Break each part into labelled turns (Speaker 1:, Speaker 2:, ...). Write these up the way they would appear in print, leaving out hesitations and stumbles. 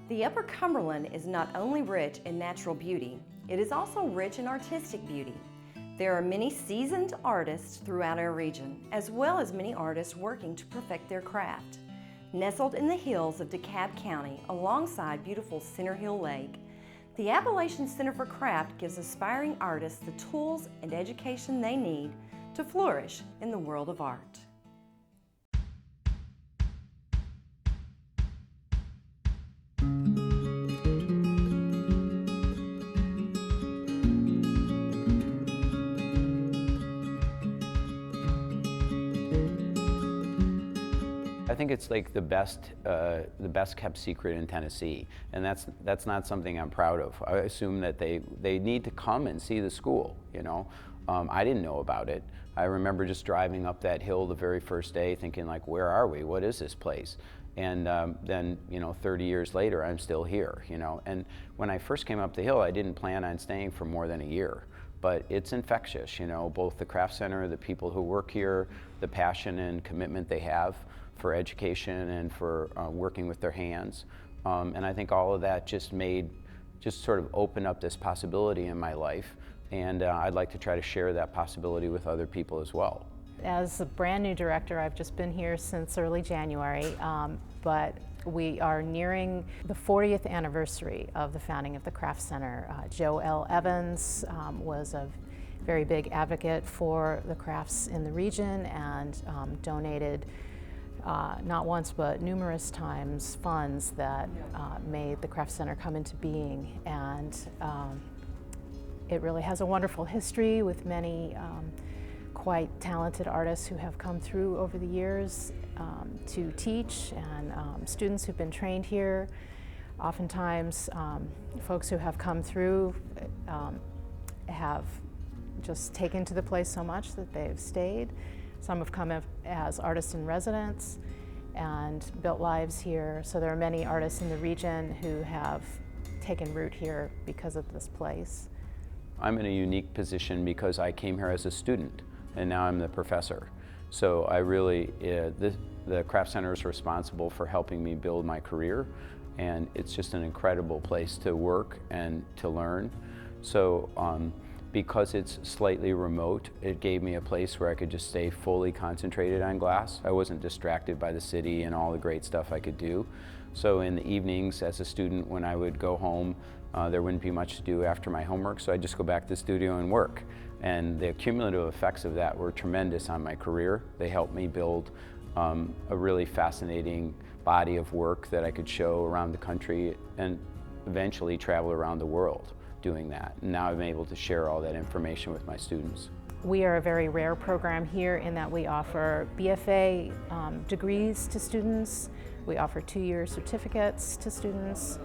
Speaker 1: The Upper Cumberland is not only rich in natural beauty, it is also rich in artistic beauty. There are many seasoned artists throughout our region, as well as many artists working to perfect their craft. Nestled in the hills of DeKalb County, alongside beautiful Center Hill Lake, the Appalachian Center for Craft gives aspiring artists the tools and education they need to flourish in the world of art.
Speaker 2: I think it's like the best kept secret in Tennessee, and that's not something I'm proud of. I assume that they need to come and see the school. You know, I didn't know about it. I remember just driving up that hill the very first day, thinking like, where are we? What is this place? And then, 30 years later, I'm still here. And when I first came up the hill, I didn't plan on staying for more than a year. But it's infectious. Both the craft center, the people who work here, the passion and commitment they have for education and for working with their hands. And I think all of that just sort of opened up this possibility in my life. And I'd like to try to share that possibility with other people as well.
Speaker 3: As a brand new director, I've just been here since early January, but we are nearing the 40th anniversary of the founding of the Craft Center. Joe L. Evans was a very big advocate for the crafts in the region and donated not once but numerous times funds that made the Craft Center come into being. And it really has a wonderful history with many quite talented artists who have come through over the years to teach, and students who've been trained here. Oftentimes, folks who have come through have just taken to the place so much that they've stayed. Some have come as artists in residence and built lives here. So there are many artists in the region who have taken root here because of this place.
Speaker 2: I'm in a unique position because I came here as a student and now I'm the professor. So I really, the Craft Center is responsible for helping me build my career, and it's just an incredible place to work and to learn. So because it's slightly remote, it gave me a place where I could just stay fully concentrated on glass. I wasn't distracted by the city and all the great stuff I could do. So in the evenings as a student, when I would go home, there wouldn't be much to do after my homework, so I'd just go back to the studio and work. And the cumulative effects of that were tremendous on my career. They helped me build a really fascinating body of work that I could show around the country and eventually travel around the world doing that. And now I'm able to share all that information with my students.
Speaker 3: We are a very rare program here in that we offer BFA degrees to students. We offer 2-year certificates to students.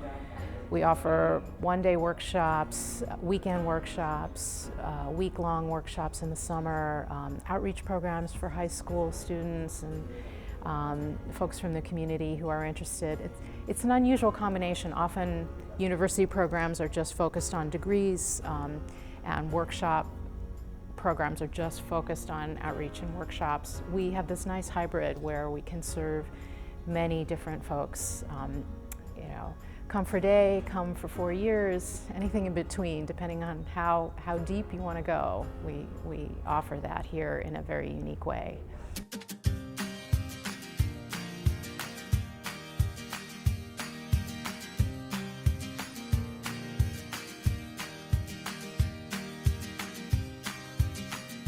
Speaker 3: We offer one-day workshops, weekend workshops, week-long workshops in the summer, outreach programs for high school students and folks from the community who are interested. It's an unusual combination. Often university programs are just focused on degrees, and workshop programs are just focused on outreach and workshops. We have this nice hybrid where we can serve many different folks. Come for a day, come for 4 years, anything in between, depending on how deep you want to go. We offer that here in a very unique way.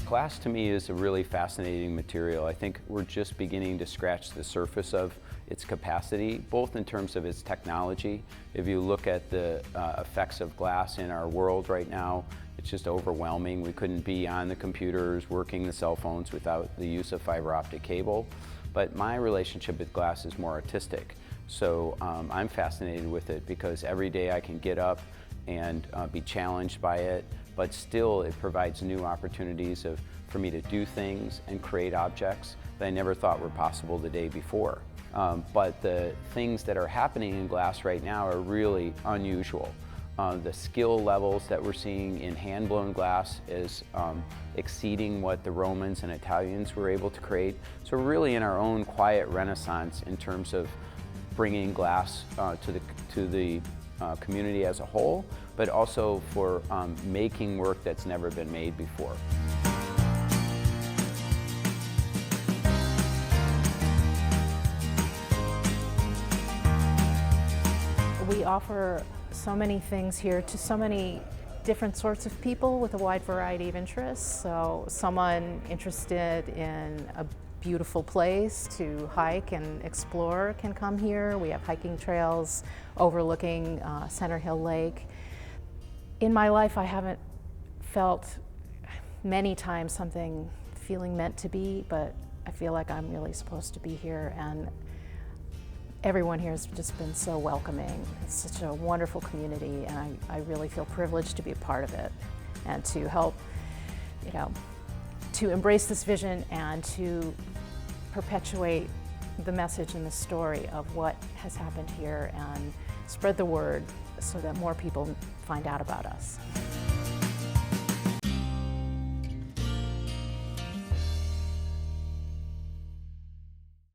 Speaker 2: Glass to me is a really fascinating material. I think we're just beginning to scratch the surface of its capacity, both in terms of its technology. If you look at the effects of glass in our world right now, it's just overwhelming. We couldn't be on the computers, working the cell phones without the use of fiber optic cable. But my relationship with glass is more artistic. So I'm fascinated with it because every day I can get up and be challenged by it, but still it provides new opportunities for me to do things and create objects that I never thought were possible the day before. But the things that are happening in glass right now are really unusual. The skill levels that we're seeing in hand-blown glass is exceeding what the Romans and Italians were able to create. So we're really in our own quiet renaissance in terms of bringing glass to the community as a whole, but also for making work that's never been made before.
Speaker 3: We offer so many things here to so many different sorts of people with a wide variety of interests. So someone interested in a beautiful place to hike and explore can come here. We have hiking trails overlooking Center Hill Lake. In my life, I haven't felt many times something feeling meant to be, but I feel like I'm really supposed to be here, and everyone here has just been so welcoming. It's such a wonderful community, and I really feel privileged to be a part of it and to help, to embrace this vision and to perpetuate the message and the story of what has happened here and spread the word so that more people find out about us.